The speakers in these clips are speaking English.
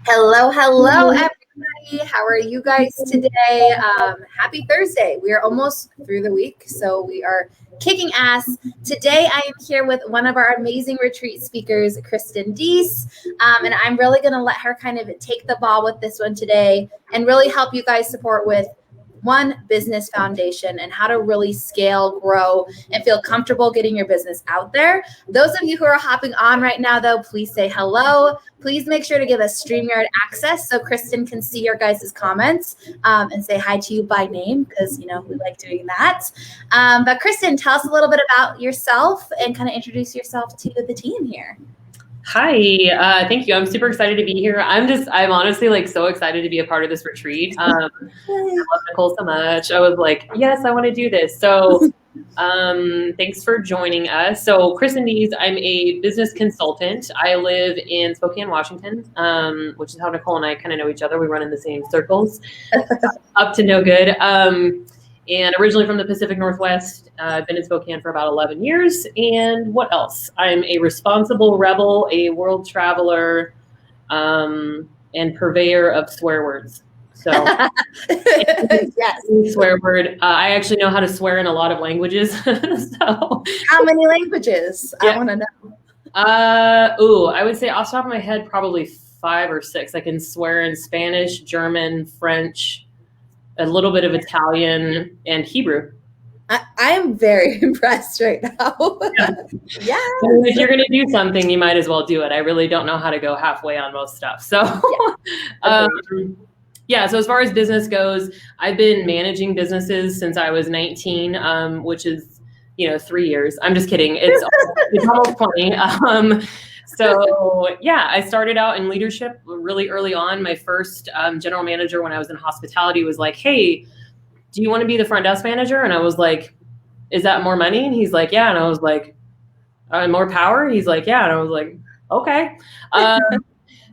Hello, hello, everybody. How are you guys today? Happy Thursday. We are almost through the week, so we are kicking ass. Today, I am here with one of our amazing retreat speakers, Kristen Deese, and I'm really going to let her kind of take the ball with this one today and really help you guys support with one business foundation and how to really scale, grow, and feel comfortable getting your business out there. Those of you who are hopping on right now, though, please say hello. Please make sure to give us StreamYard access so Kristen can see your guys' comments and say hi to you by name because, we like doing that. But Kristen, tell us a little bit about yourself and kind of introduce yourself to the team here. Hi, thank you. I'm super excited to be here. I'm honestly so excited to be a part of this retreat. I love Nicole so much. I was like, yes, I want to do this. So thanks for joining us. So Kristen Deese, I'm a business consultant. I live in Spokane, Washington, which is how Nicole and I kind of know each other. We run in the same circles, up to no good. And originally from the Pacific Northwest. I've been in Spokane for about 11 years. And what else? I'm a responsible rebel, a world traveler, and purveyor of swear words. So yes. Swear word. I actually know how to swear in a lot of languages. So how many languages? Yeah. I want to know. I would say off the top of my head, probably 5 or 6. I can swear in Spanish, German, French, a little bit of Italian, and Hebrew. I am very impressed right now. Yeah. If you're going to do something, you might as well do it. I really don't know how to go halfway on most stuff. So, so as far as business goes, I've been managing businesses since I was 19, which is, 3 years. I'm just kidding. It's almost 20. So I started out in leadership really early on. My first general manager when I was in hospitality was like, hey, do you want to be the front desk manager? And I was like, is that more money? And he's like, yeah. And I was like, more power? He's like, yeah. And I was like, okay.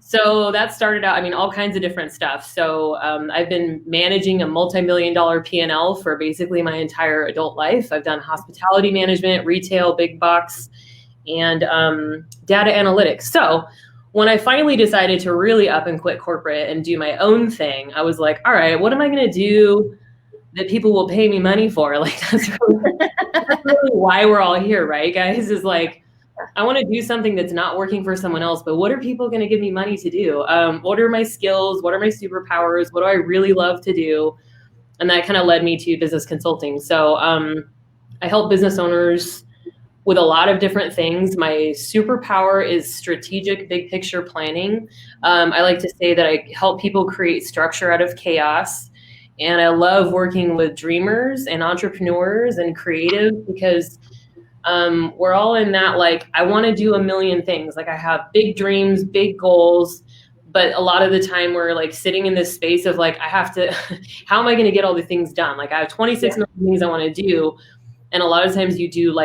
So that started out, all kinds of different stuff. So I've been managing a multi-million-dollar P&L for basically my entire adult life. I've done hospitality management, retail, big box, and data analytics. So when I finally decided to really up and quit corporate and do my own thing, I was like, all right, what am I going to do that people will pay me money for? That's really why we're all here, right, guys? Is I want to do something that's not working for someone else, but what are people going to give me money to do? What are my skills? What are my superpowers? What do I really love to do? And that kind of led me to business consulting. So I help business owners with a lot of different things. My superpower is strategic, big picture planning. I like to say that I help people create structure out of chaos. And I love working with dreamers and entrepreneurs and creatives because we're all in that, I want to do a million things. I have big dreams, big goals, but a lot of the time we're sitting in this space of I have to, how am I going to get all the things done? I have 26 million things I want to do. And a lot of times you do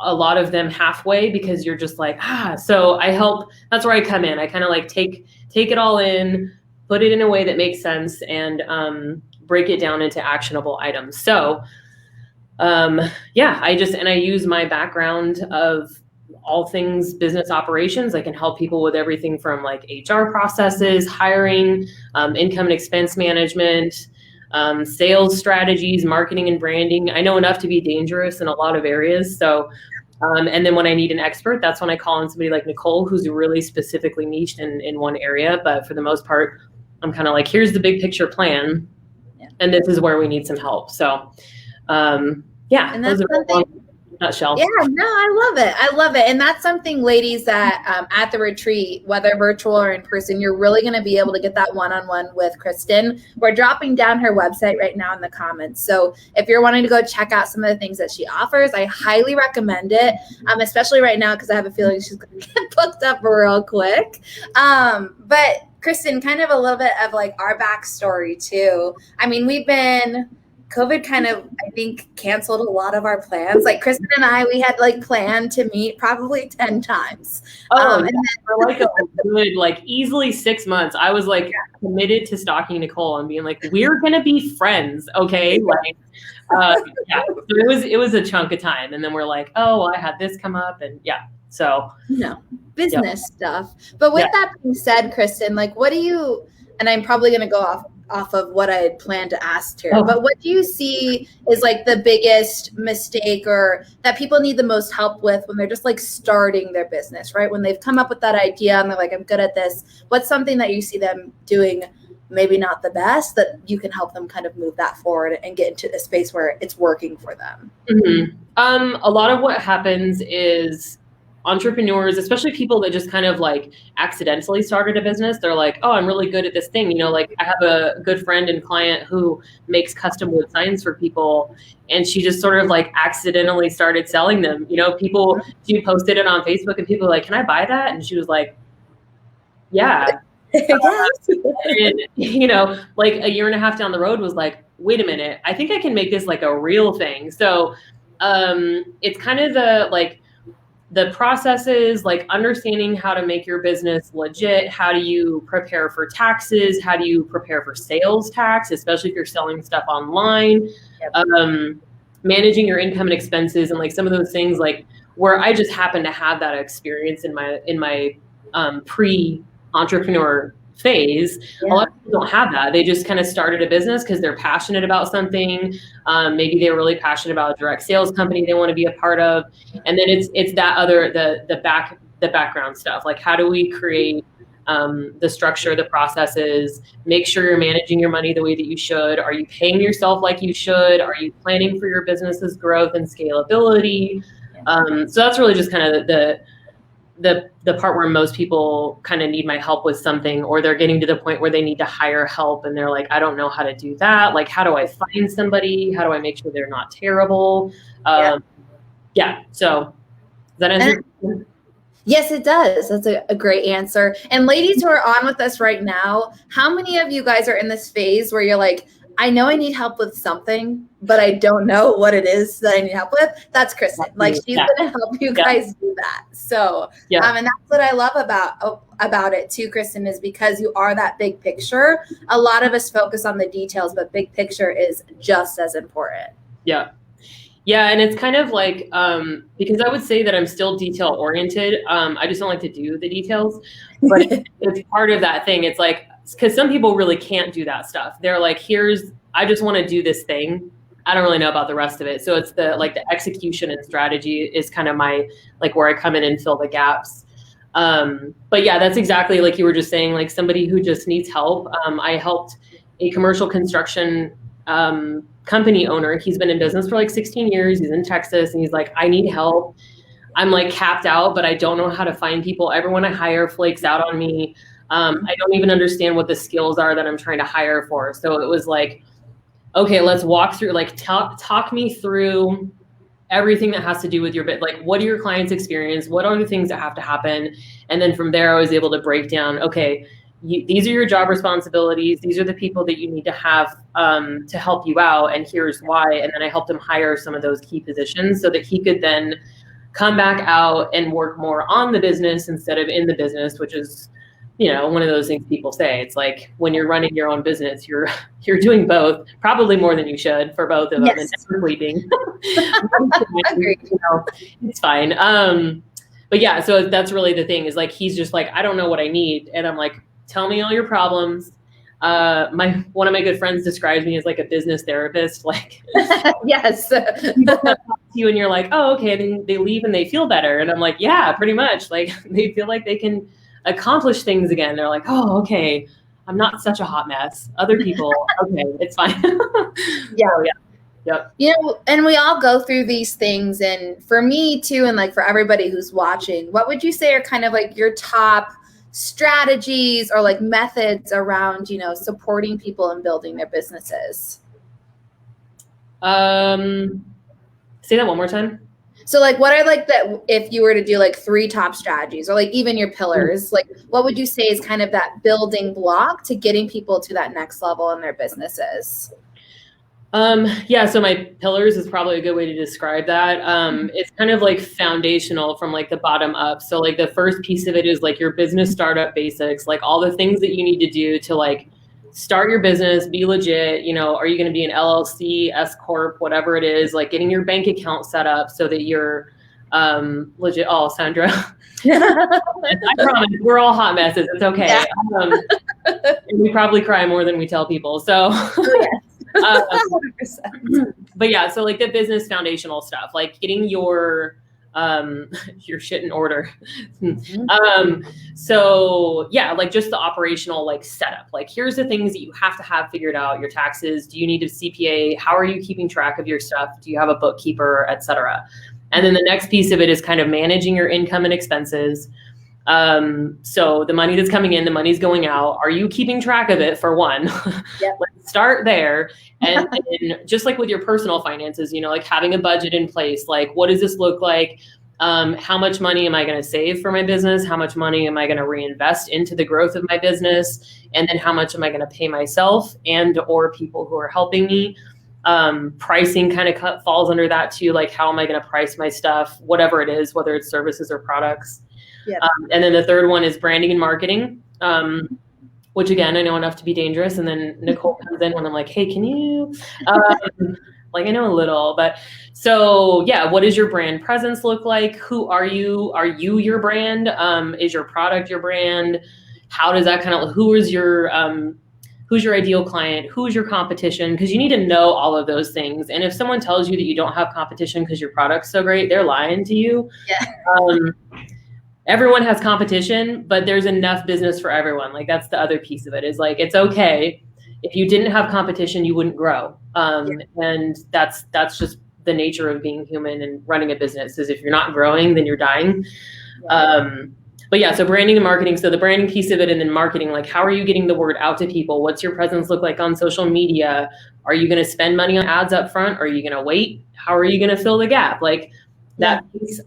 a lot of them halfway because you're just so I help, that's where I come in. I kind of take it all in, put it in a way that makes sense and break it down into actionable items. So I use my background of all things business operations. I can help people with everything from HR processes, hiring, income and expense management, sales strategies, marketing and branding. I know enough to be dangerous in a lot of areas. So, and then when I need an expert, that's when I call in somebody like Nicole, who's really specifically niched in one area. But for the most part, I'm kind of here's the big picture plan. And this is where we need some help. So, and that's something. Nutshell. Yeah, no, I love it. And that's something, ladies, that at the retreat, whether virtual or in person, you're really going to be able to get that one-on-one with Kristen. We're dropping down her website right now in the comments. So if you're wanting to go check out some of the things that she offers, I highly recommend it, especially right now because I have a feeling she's going to get booked up real quick. But Kristen, kind of a little bit of our backstory too. We've been... COVID kind of, I think, canceled a lot of our plans. Kristen and I, we had planned to meet probably 10 times. And then for a good, easily 6 months, I was committed to stalking Nicole and being we're going to be friends. Okay. So it was a chunk of time. And then we're I had this come up and So, business stuff. But with that being said, Kristen, like, what do you, and I'm probably going to go off of what I had planned to ask here, but what do you see is like the biggest mistake or that people need the most help with when they're just like starting their business, right? When they've come up with that idea and they're like, I'm good at this. What's something that you see them doing, maybe not the best, that you can help them kind of move that forward and get into a space where it's working for them? A lot of what happens is entrepreneurs, especially people that just kind of like accidentally started a business, they're like, oh, I'm really good at this thing. Like I have a good friend and client who makes custom wood signs for people. And she just sort of like accidentally started selling them. She posted it on Facebook and people were like, can I buy that? And she was like, yeah. And, like a year and a half down the road was like, wait a minute, I think I can make this like a real thing. So it's kind of the processes, like understanding how to make your business legit. How do you prepare for taxes? How do you prepare for sales tax, especially if you're selling stuff online? Managing your income and expenses, and like some of those things, like where I just happen to have that experience in my pre-entrepreneur phase. A lot of people don't have that. They just kind of started a business because they're passionate about something. Maybe they're really passionate about a direct sales company they want to be a part of. And then it's that other, the background stuff. Like, how do we create the structure, the processes, make sure you're managing your money the way that you should? Are you paying yourself like you should? Are you planning for your business's growth and scalability? So that's really just kind of the part where most people kind of need my help with something, or they're getting to the point where they need to hire help and they're like, I don't know how to do that. Like, how do I find somebody? How do I make sure they're not terrible? So does that answer? Yes, it does. That's a great answer. And ladies who are on with us right now, how many of you guys are in this phase where you're like, I know I need help with something, but I don't know what it is that I need help with? That's Kristen. Like, she's going to help you guys do that. So, and that's what I love about it too, Kristen, is because you are that big picture. A lot of us focus on the details, but big picture is just as important. Yeah, and it's kind of like, because I would say that I'm still detail oriented. I just don't like to do the details, but it's part of that thing. It's like, because some people really can't do that stuff. They're like, I just want to do this thing. I don't really know about the rest of it. So it's the execution and strategy is kind of my, like, where I come in and fill the gaps. But yeah, that's exactly like you were just saying, like somebody who just needs help. I helped a commercial construction company owner. He's been in business for like 16 years. He's in Texas and he's like, I need help. I'm like capped out, but I don't know how to find people. Everyone I hire flakes out on me. I don't even understand what the skills are that I'm trying to hire for. So it was like, okay, let's walk through, like talk me through everything that has to do with your bit. Like, what are your clients' experience? What are the things that have to happen? And then from there, I was able to break down, okay, these are your job responsibilities. These are the people that you need to have to help you out. And here's why. And then I helped him hire some of those key positions so that he could then come back out and work more on the business instead of in the business, which is, one of those things people say. It's like when you're running your own business, you're doing both, probably more than you should for both of them, and never sleeping. It's fine. But yeah, so that's really the thing is like, he's just like, I don't know what I need. And I'm like, tell me all your problems. One of my good friends describes me as like a business therapist. Like, yes, people come to you and you're like, oh, okay. Then they leave and they feel better. And I'm like, yeah, pretty much. Like they feel like they can accomplish things again. They're like, oh, okay, I'm not such a hot mess. Other people, okay, it's fine. Yep. And we all go through these things. And for me too, and like for everybody who's watching, what would you say are kind of like your top strategies or like methods around, supporting people and building their businesses? Say that one more time. So like, what are like if you were to do like 3 top strategies or like even your pillars, like what would you say is kind of that building block to getting people to that next level in their businesses? So my pillars is probably a good way to describe that. It's kind of like foundational from like the bottom up. So like the first piece of it is like your business startup basics, like all the things that you need to do to like start your business, be legit. Are you going to be an LLC, S Corp, whatever it is, like getting your bank account set up so that you're Legit. Oh, Sandra. I promise we're all hot messes. It's okay. Yeah. And we probably cry more than we tell people. So, but yeah, so like the business foundational stuff, like getting your shit in order. So yeah, like just the operational like setup. Like here's the things that you have to have figured out. Your taxes. Do you need a CPA? How are you keeping track of your stuff? Do you have a bookkeeper, etc.? And then the next piece of it is kind of managing your income and expenses. So the money that's coming in, the money's going out. Are you keeping track of it for one? Yep. Let's start there. And just like with your personal finances, you know, like having a budget in place, like what does this look like? How much money am I going to save for my business? How much money am I going to reinvest into the growth of my business? And then how much am I going to pay myself and or people who are helping me? Pricing kind of falls under that too. Like, how am I going to price my stuff, whatever it is, whether it's services or products. Yep. And then the third one is branding and marketing, which again, I know enough to be dangerous. And then Nicole comes in when I'm like, hey, can you, like, I know a little, but so yeah, what does your brand presence look like? Who are you? Are you your brand? Is your product your brand? How does that kind of, who's your ideal client? Who's your competition? Because you need to know all of those things. And if someone tells you that you don't have competition because your product's so great, they're lying to you. Yeah. Everyone has competition, but there's enough business for everyone. Like that's the other piece of it is like, it's okay. If you didn't have competition, you wouldn't grow. And that's just the nature of being human and running a business is if you're not growing, then you're dying. But yeah, so branding and marketing. So the branding piece of it and then marketing, like how are you getting the word out to people? What's your presence look like on social media? Are you going to spend money on ads up front? Or are you going to wait? How are you going to fill the gap? Like that piece.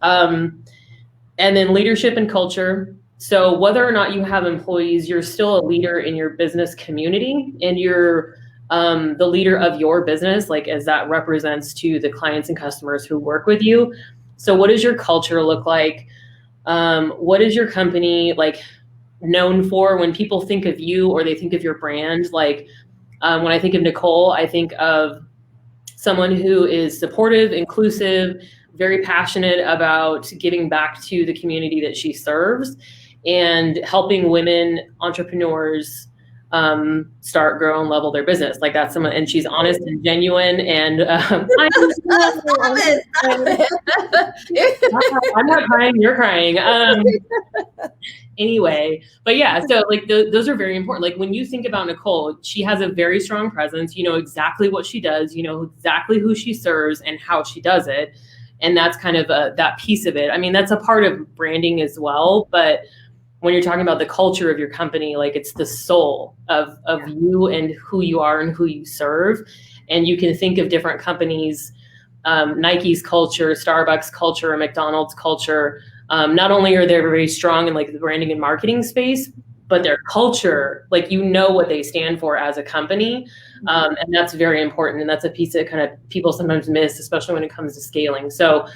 And then leadership and culture. So whether or not you have employees, you're still a leader in your business community and you're the leader of your business, like as that represents to the clients and customers who work with you. So what does your culture look like? What is your company like known for when people think of you or they think of your brand? Like when I think of Nicole, I think of someone who is supportive, inclusive, very passionate about giving back to the community that she serves and helping women entrepreneurs start, grow, and level their business. Like that's someone, and she's honest and genuine. And I'm not crying, you're crying. Anyway, but yeah, so like those are very important. Like when you think about Nicole, she has a very strong presence. You know exactly what she does. You know exactly who she serves and how she does it. And that's kind of that piece of it. I mean, that's a part of branding as well. But when you're talking about the culture of your company, like it's the soul of you and who you are and who you serve. And you can think of different companies, Nike's culture, Starbucks culture, McDonald's culture. Not only are they very strong in like the branding and marketing space, but their culture, like you know what they stand for as a company. And that's very important. And that's a piece that kind of people sometimes miss, especially when it comes to scaling. So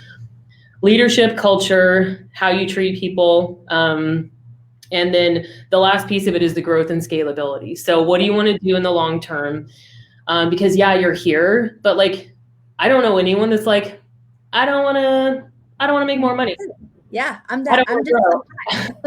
leadership, culture, how you treat people. And then the last piece of it is the growth and scalability. So what do you want to do in the long term? Because yeah, you're here, but like, I don't know anyone that's like, I don't want to make more money. Yeah, I'm done.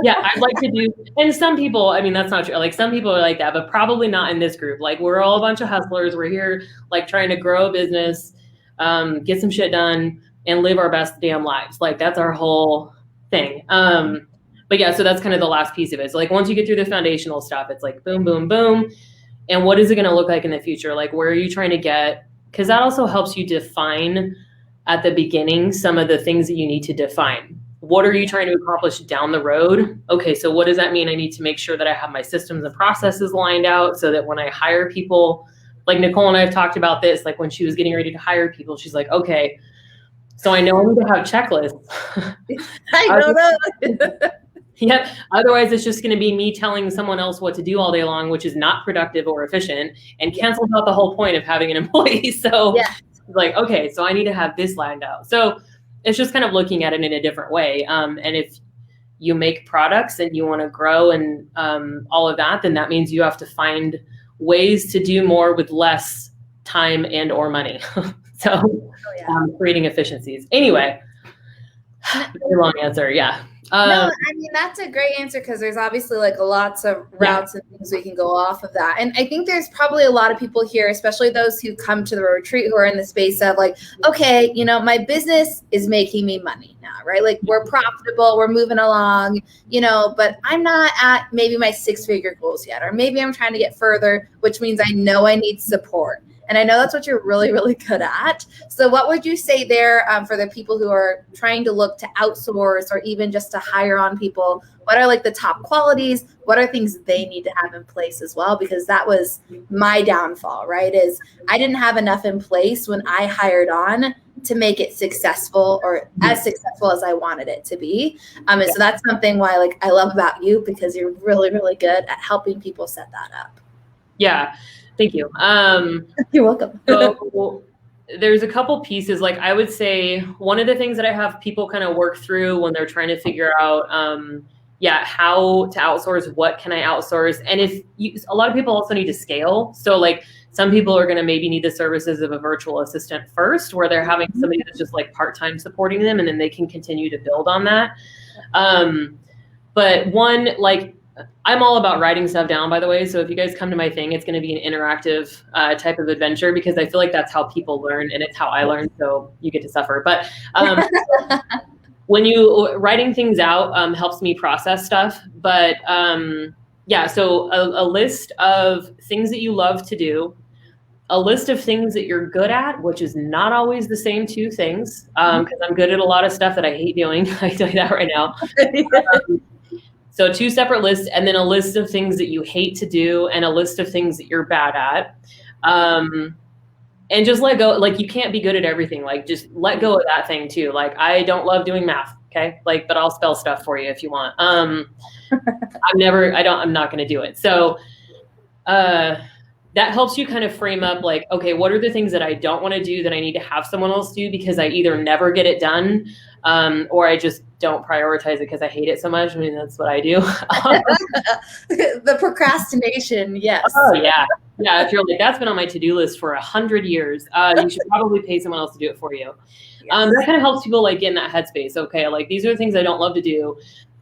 Yeah, I'd like to do, and some people, I mean, that's not true. Like some people are like that, but probably not in this group. Like we're all a bunch of hustlers. We're here like trying to grow a business, get some shit done and live our best damn lives. Like that's our whole thing. But yeah, so that's kind of the last piece of it. So like once you get through the foundational stuff, it's like boom, boom, boom. And what is it going to look like in the future? Like where are you trying to get? Because that also helps you define at the beginning some of the things that you need to define. What are you trying to accomplish down the road? Okay, so what does that mean? I need to make sure that I have my systems and processes lined out so that when I hire people, like Nicole and I have talked about this, like when she was getting ready to hire people, she's like, okay, so I know I need to have checklists. I know that. Yep. Otherwise, it's just going to be me telling someone else what to do all day long, which is not productive or efficient and cancels out the whole point of having an employee. So like, okay, so I need to have this lined out. So it's just kind of looking at it in a different way. And if you make products and you want to grow and all of that, then that means you have to find ways to do more with less time and or money. So creating efficiencies. Anyway, Very long answer. Yeah. No, I mean, that's a great answer because there's obviously like lots of routes and things we can go off of that. And I think there's probably a lot of people here, especially those who come to the retreat who are in the space of like, okay, you know, my business is making me money now, right? Like we're profitable, we're moving along, you know, but I'm not at maybe my 6-figure goals yet, or maybe I'm trying to get further, which means I know I need support. And I know that's what you're really, really good at. So what would you say there for the people who are trying to look to outsource or even just to hire on people? What are like the top qualities? What are things they need to have in place as well? Because that was my downfall, right? Is I didn't have enough in place when I hired on to make it successful or as successful as I wanted it to be. And so that's something why like I love about you because you're really, really good at helping people set that up. Yeah. Thank you. You're welcome. So there's a couple pieces. Like I would say one of the things that I have people kind of work through when they're trying to figure out, how to outsource, what can I outsource? And a lot of people also need to scale. So like some people are going to maybe need the services of a virtual assistant first, where they're having somebody that's just like part-time supporting them, and then they can continue to build on that. But one, like, I'm all about writing stuff down, by the way. So if you guys come to my thing, it's going to be an interactive type of adventure because I feel like that's how people learn and it's how I learn. So you get to suffer. But when you writing things out helps me process stuff. But so a list of things that you love to do, a list of things that you're good at, which is not always the same two things because I'm good at a lot of stuff that I hate doing. I tell you that right now. So 2 separate lists, and then a list of things that you hate to do and a list of things that you're bad at. And just let go. Like you can't be good at everything. Like just let go of that thing too. Like I don't love doing math. Okay. Like, but I'll spell stuff for you if you want. I'm not going to do it. So that helps you kind of frame up like, okay, what are the things that I don't want to do that I need to have someone else do because I either never get it done or I just don't prioritize it because I hate it so much. I mean, that's what I do. The procrastination, yes. Oh, yeah. Yeah, if you're like, that's been on my to-do list for 100 years, you should probably pay someone else to do it for you. Yes. That kind of helps people like get in that headspace. Okay, like these are the things I don't love to do.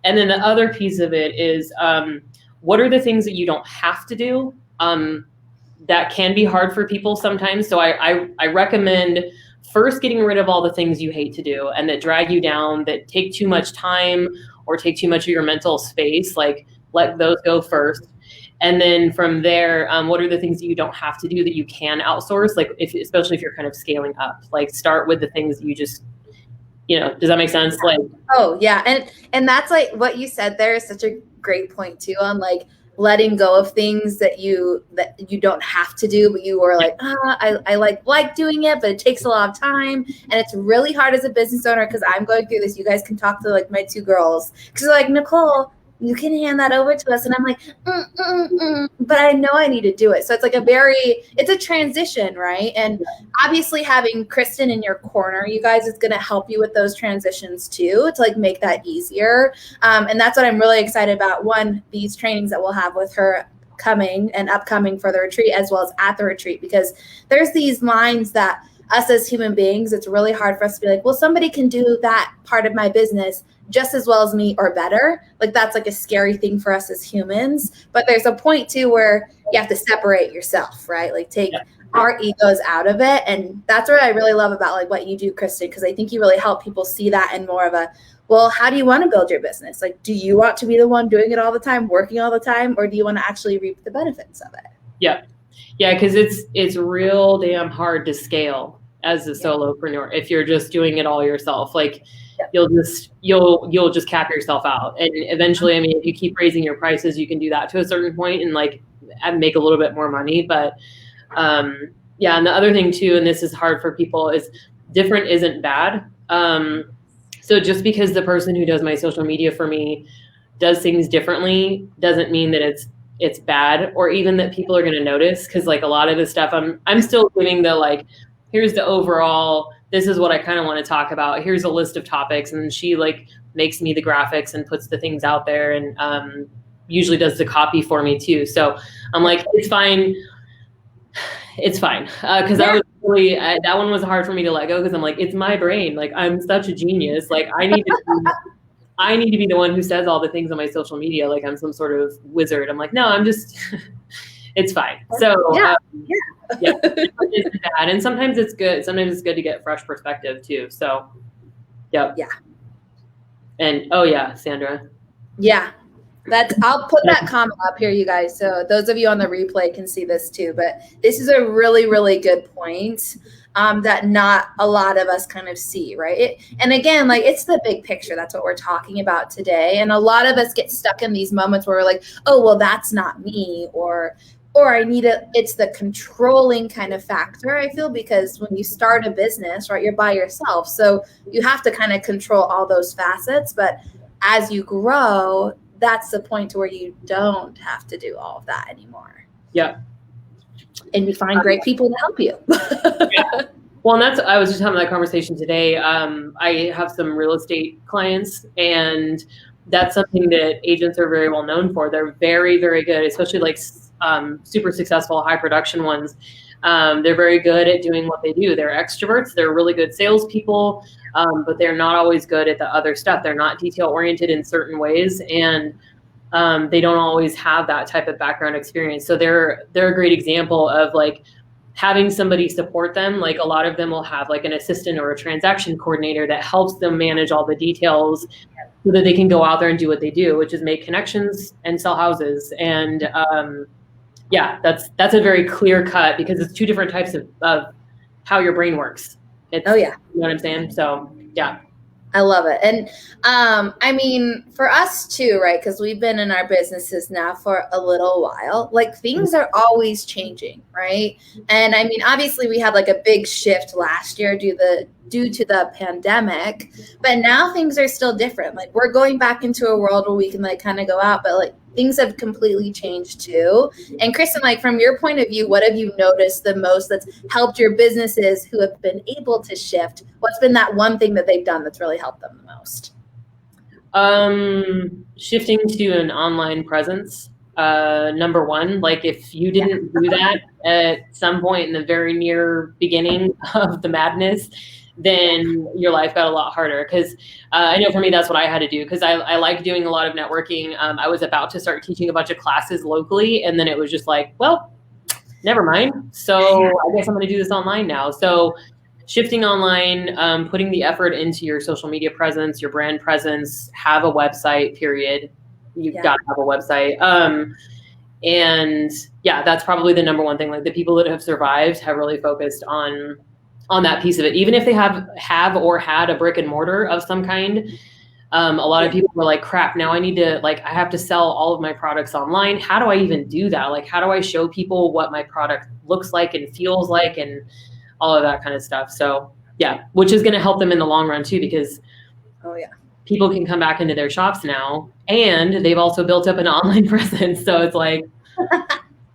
And then the other piece of it is what are the things that you don't have to do? That can be hard for people sometimes. So I recommend first getting rid of all the things you hate to do and that drag you down, that take too much time or take too much of your mental space, like let those go first. And then from there, what are the things that you don't have to do that you can outsource? Like especially if you're kind of scaling up, like start with the things you just, does that make sense? Like, oh yeah. And that's like what you said there is such a great point too on like letting go of things that you don't have to do, but you were like, I like doing it, but it takes a lot of time. And it's really hard as a business owner because I'm going through this. You guys can talk to like my 2 girls because they're like, Nicole, you can hand that over to us. And I'm like, but I know I need to do it. So it's like it's a transition, right? And obviously having Kristen in your corner, you guys, is going to help you with those transitions too, to like make that easier. And that's what I'm really excited about. One, these trainings that we'll have with her coming and upcoming for the retreat, as well as at the retreat, because there's these lines that us as human beings, it's really hard for us to be like, well, somebody can do that part of my business just as well as me or better. Like that's like a scary thing for us as humans. But there's a point too where you have to separate yourself, right? Like take our egos out of it. And that's what I really love about like what you do, Kristen, because I think you really help people see that in more of a, well, how do you want to build your business? Like, do you want to be the one doing it all the time, working all the time, or do you want to actually reap the benefits of it? Yeah. Yeah, because it's real damn hard to scale as a solopreneur if you're just doing it all yourself. Like you'll just cap yourself out. And eventually, I mean, if you keep raising your prices, you can do that to a certain point and like make a little bit more money. But and the other thing too, and this is hard for people, is different isn't bad. So just because the person who does my social media for me does things differently doesn't mean that it's bad or even that people are going to notice. Cause like a lot of the stuff I'm still giving the like, here's the overall, this is what I kind of want to talk about. Here's a list of topics. And she like makes me the graphics and puts the things out there and usually does the copy for me too. So I'm like, it's fine. It's fine. Cause I was really, that one was hard for me to let go because I'm like, it's my brain. Like, I'm such a genius. Like, I need to be the one who says all the things on my social media. Like, I'm some sort of wizard. I'm like, no, I'm just, it's fine. So, yeah, it's bad. And sometimes it's good. Sometimes it's good to get fresh perspective too. So, yeah. And oh yeah, Sandra. Yeah. I'll put that comment up here, you guys. So those of you on the replay can see this too. But this is a really, really good point that not a lot of us kind of see, right? And again, like it's the big picture. That's what we're talking about today. And a lot of us get stuck in these moments where we're like, oh, well, that's not me, or it's the controlling kind of factor, I feel, because when you start a business, right, you're by yourself. So you have to kind of control all those facets. But as you grow, that's the point to where you don't have to do all of that anymore. Yeah. And you find great people to help you. Yeah. Well, and I was just having that conversation today. I have some real estate clients, and that's something that agents are very well known for. They're very, very good, especially like super successful, high production ones. They're very good at doing what they do. They're extroverts. They're really good salespeople, but they're not always good at the other stuff. They're not detail oriented in certain ways, and they don't always have that type of background experience. So they're a great example of like having somebody support them. Like a lot of them will have like an assistant or a transaction coordinator that helps them manage all the details so that they can go out there and do what they do, which is make connections and sell houses. And yeah, that's a very clear cut because it's two different types of how your brain works. You know what I'm saying? So yeah. I love it. And I mean, for us too, right? Because we've been in our businesses now for a little while, like things are always changing, right? And I mean, obviously we had like a big shift last year due to the pandemic, but now things are still different. Like we're going back into a world where we can like kind of go out, but like things have completely changed too. And Kristen, like from your point of view, what have you noticed the most that's helped your businesses who have been able to shift? What's been that one thing that they've done that's really helped them the most? Shifting to an online presence. Number one, like if you didn't do that at some point in the very near beginning of the madness, then your life got a lot harder. Because I know for me, that's what I had to do because I like doing a lot of networking. I was about to start teaching a bunch of classes locally, and then it was just like, well, never mind. So I guess I'm going to do this online now. So shifting online, putting the effort into your social media presence, your brand presence, have a website, period. You've got to have a website. And yeah, that's probably the number one thing. Like the people that have survived have really focused on that piece of it. Even if they have or had a brick and mortar of some kind, a lot of people were like, crap, now I need to, like, I have to sell all of my products online. How do I even do that? Like, how do I show people what my product looks like and feels like and all of that kind of stuff? So yeah, which is going to help them in the long run too, because people can come back into their shops now and they've also built up an online presence. So it's like,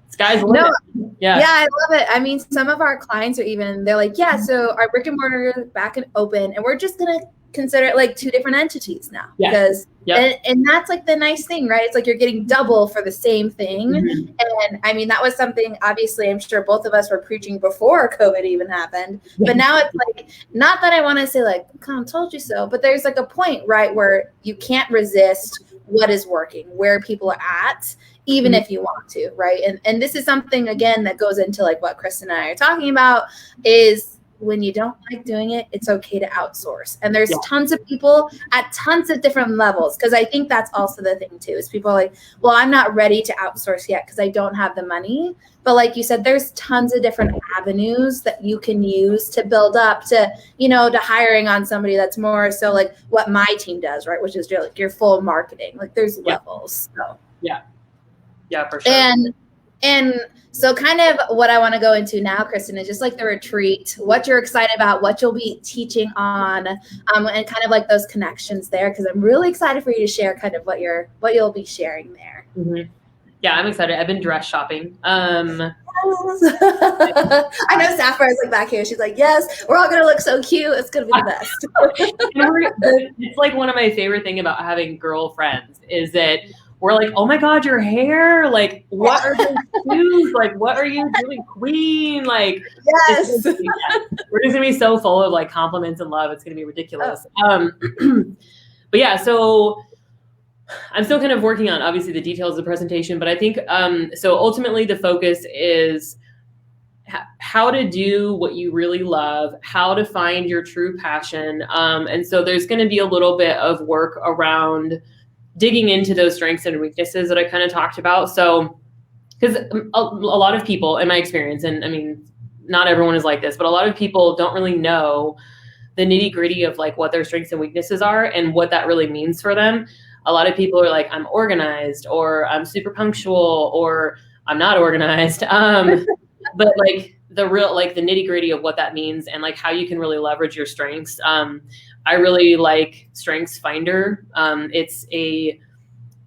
sky's the limit. Yeah, I love it. I mean, some of our clients are they're like, yeah, so our brick and mortar is back and open, and we're just going to consider it like two different entities now. Because, and that's like the nice thing, right? It's like you're getting double for the same thing. Mm-hmm. And I mean, that was something, obviously, I'm sure both of us were preaching before COVID even happened. But now it's like, not that I want to say like, come, told you so, but there's like a point, right, where you can't resist what is working, where people are at, even if you want to, right? And this is something, again, that goes into like what Kristen and I are talking about is when you don't like doing it, it's okay to outsource. And there's tons of people at tons of different levels. Because I think that's also the thing too, is people are like, well, I'm not ready to outsource yet because I don't have the money. But like you said, there's tons of different avenues that you can use to build up to, you know, to hiring on somebody that's more so like what my team does, right? Which is like your full marketing. Like there's levels. So yeah, for sure. And so kind of what I want to go into now, Kristen, is just like the retreat, what you're excited about, what you'll be teaching on, and kind of like those connections there, because I'm really excited for you to share kind of what you'll be sharing there. Mm-hmm. Yeah, I'm excited. I've been dress shopping. I know Sapphire's like back here. She's like, yes, we're all going to look so cute. It's going to be the best. It's like one of my favorite things about having girlfriends is that we're like, oh my God, your hair, like, what are those shoes? Like, what are you doing, queen? Like, Yes. we're just gonna be so full of like compliments and love. It's gonna be ridiculous. But yeah, so I'm still kind of working on obviously the details of the presentation, but I think, so ultimately the focus is how to do what you really love, how to find your true passion. And so there's going to be a little bit of work around digging into those strengths and weaknesses that I kind of talked about. So, because a lot of people in my experience, and I mean, not everyone is like this, but a lot of people don't really know the nitty gritty of like what their strengths and weaknesses are and what that really means for them. A lot of people are like, I'm organized, or I'm super punctual, or I'm not organized. But like the real, like the nitty gritty of what that means and like how you can really leverage your strengths. I really like Strengths Finder. It's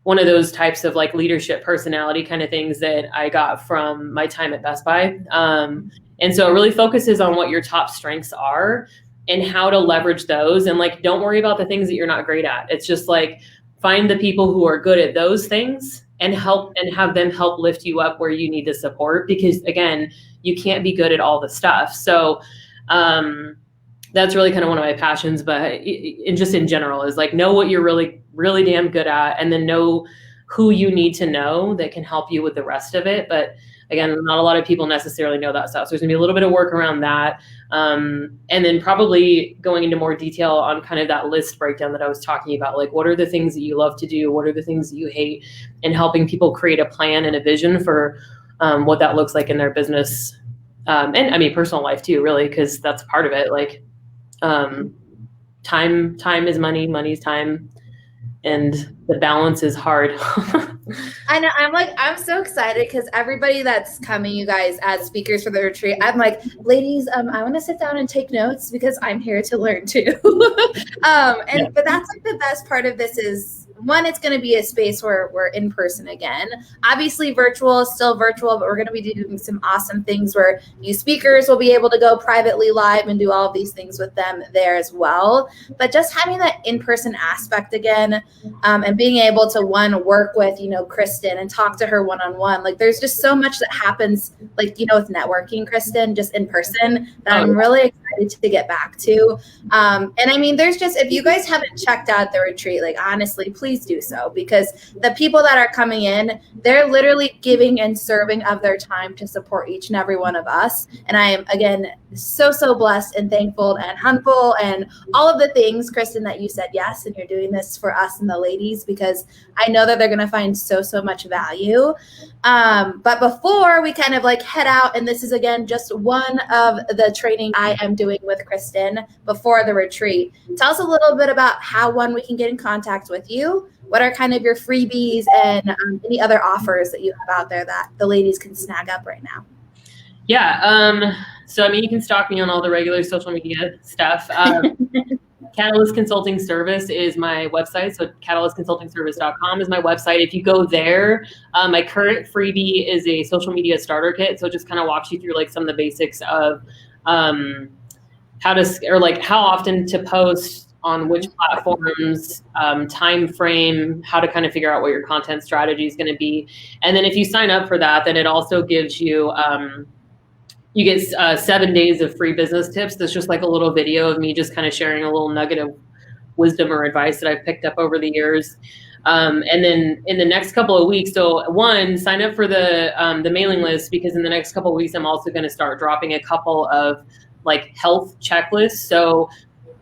one of those types of like leadership personality kind of things that I got from my time at Best Buy. And so it really focuses on what your top strengths are and how to leverage those. And like, don't worry about the things that you're not great at. It's just like, find the people who are good at those things and have them help lift you up where you need the support, because again, you can't be good at all the stuff. So that's really kind of one of my passions, but just in general is like, know what you're really, really damn good at, and then know who you need to know that can help you with the rest of it. But again, not a lot of people necessarily know that stuff. So there's gonna be a little bit of work around that. And then probably going into more detail on kind of that list breakdown that I was talking about, like what are the things that you love to do? What are the things that you hate? And helping people create a plan and a vision for what that looks like in their business. And I mean, personal life too, really, because that's part of it. Like time is money, money's time. And the balance is hard. I know. I'm so excited because everybody that's coming, you guys, as speakers for the retreat, I'm like, ladies, I want to sit down and take notes because I'm here to learn too. But that's like the best part of this is, one, it's going to be a space where we're in person again. Obviously, virtual is still virtual, but we're going to be doing some awesome things where you speakers will be able to go privately live and do all of these things with them there as well. But just having that in-person aspect again, and being able to work with, Kristen and talk to her one-on-one. Like there's just so much that happens, like, with networking, Kristen, just in person that I'm really excited to get back to. And I mean, there's just, if you guys haven't checked out the retreat, like honestly, please do so, because the people that are coming in, they're literally giving and serving of their time to support each and every one of us. And I am, again, so blessed and thankful and humble and all of the things, Kristen, that you said yes, and you're doing this for us and the ladies, because I know that they're going to find so much value. But before we kind of like head out, and this is again just one of the training I am doing with Kristen before the retreat, tell us a little bit about how we can get in contact with you. What are kind of your freebies and any other offers that you have out there that the ladies can snag up right now? Yeah. So, I mean, you can stalk me on all the regular social media stuff. Catalyst Consulting Service is my website. So catalystconsultingservice.com is my website. If you go there, my current freebie is a social media starter kit. So it just kind of walks you through like some of the basics of how often to post on which platforms, time frame, how to kind of figure out what your content strategy is going to be. And then if you sign up for that, then it also gives you, you get 7 days of free business tips. That's just like a little video of me just kind of sharing a little nugget of wisdom or advice that I've picked up over the years. And then in the next couple of weeks, so one, sign up for the mailing list, because in the next couple of weeks, I'm also going to start dropping a couple of like health checklists. So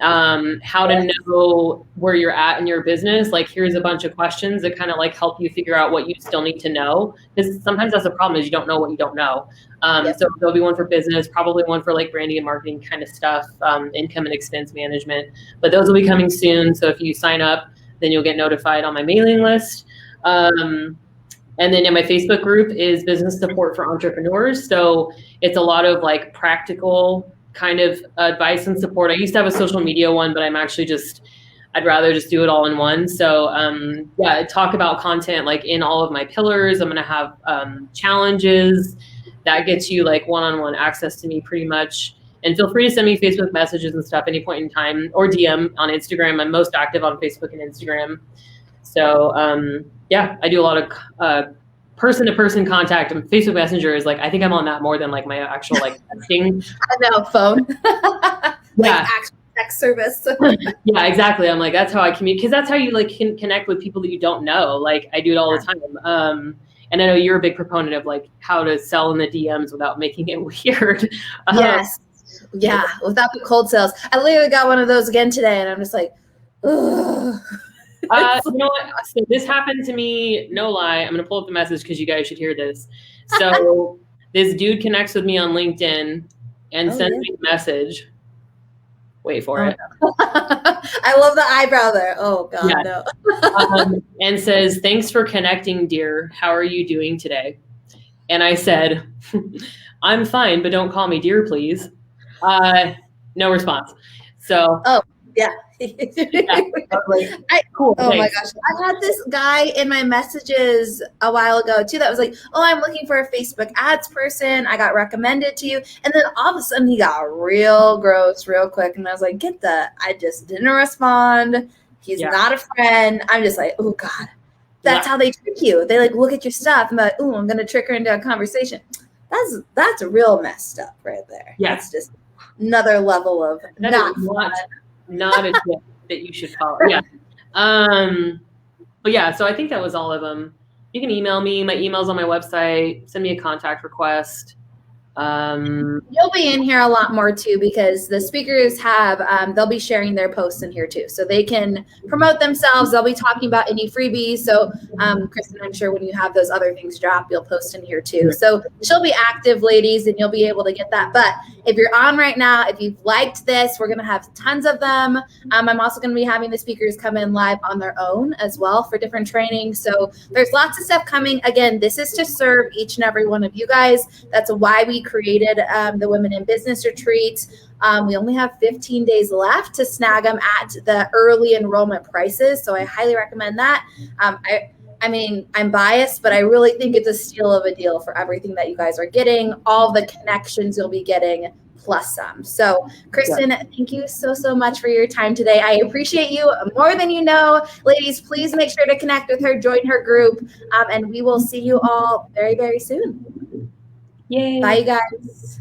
how to know where you're at in your business. Like, here's a bunch of questions that kind of like help you figure out what you still need to know. Because sometimes that's the problem, is you don't know what you don't know. So there'll be one for business, probably one for like branding and marketing kind of stuff, income and expense management. But those will be coming soon. So if you sign up, then you'll get notified on my mailing list. And then in my Facebook group is Business Support for Entrepreneurs. So it's a lot of like practical kind of advice and support. I used to have a social media one, but I'd rather just do it all in one. So talk about content like in all of my pillars. I'm going to have challenges that gets you like one-on-one access to me pretty much. And feel free to send me Facebook messages and stuff any point in time, or DM on Instagram. I'm most active on Facebook and Instagram. So Yeah, I do a lot of person-to-person contact. And Facebook Messenger is like, I think I'm on that more than like my actual like texting. I know, phone. Like actual text service. Yeah, exactly. I'm like, that's how I communicate, because that's how you like can connect with people that you don't know. Like I do it all the time. And I know you're a big proponent of like how to sell in the DMs without making it weird. Yes. Yeah, without the cold sales. I literally got one of those again today, and I'm just like, ugh. You know what? So this happened to me, no lie. I'm going to pull up the message because you guys should hear this. So this dude connects with me on LinkedIn and sends me a message. Wait for it. No. I love the eyebrow there. Oh, God, no. And says, thanks for connecting, dear. How are you doing today? And I said, I'm fine, but don't call me dear, please. No response. So. Oh, yeah. Cool. Oh my gosh. I had this guy in my messages a while ago too that was like, oh, I'm looking for a Facebook ads person. I got recommended to you. And then all of a sudden he got real gross real quick. And I was like, I just didn't respond. He's not a friend. I'm just like, oh God. That's how they trick you. They like look at your stuff and be like, oh, I'm gonna trick her into a conversation. That's real messed up right there. Yeah. That's just another level of not a tip that you should follow. Yeah. But yeah, so I think that was all of them. You can email me. My email's on my website. Send me a contact request. You'll be in here a lot more too, because the speakers have they'll be sharing their posts in here too, so they can promote themselves. They'll be talking about any freebies. So Kristen, I'm sure when you have those other things drop, you'll post in here too. So she'll be active, ladies, and you'll be able to get that. But if you're on right now, if you've liked this, we're gonna have tons of them. I'm also gonna be having the speakers come in live on their own as well for different trainings. So there's lots of stuff coming. Again, this is to serve each and every one of you guys. That's why we created the Women in Business Retreat. We only have 15 days left to snag them at the early enrollment prices, so I highly recommend that. I mean, I'm biased, but I really think it's a steal of a deal for everything that you guys are getting, all the connections you'll be getting, plus some. So, Kristen, thank you so much for your time today. I appreciate you more than you know. Ladies, please make sure to connect with her, join her group, and we will see you all very, very soon. Yay. Bye, you guys.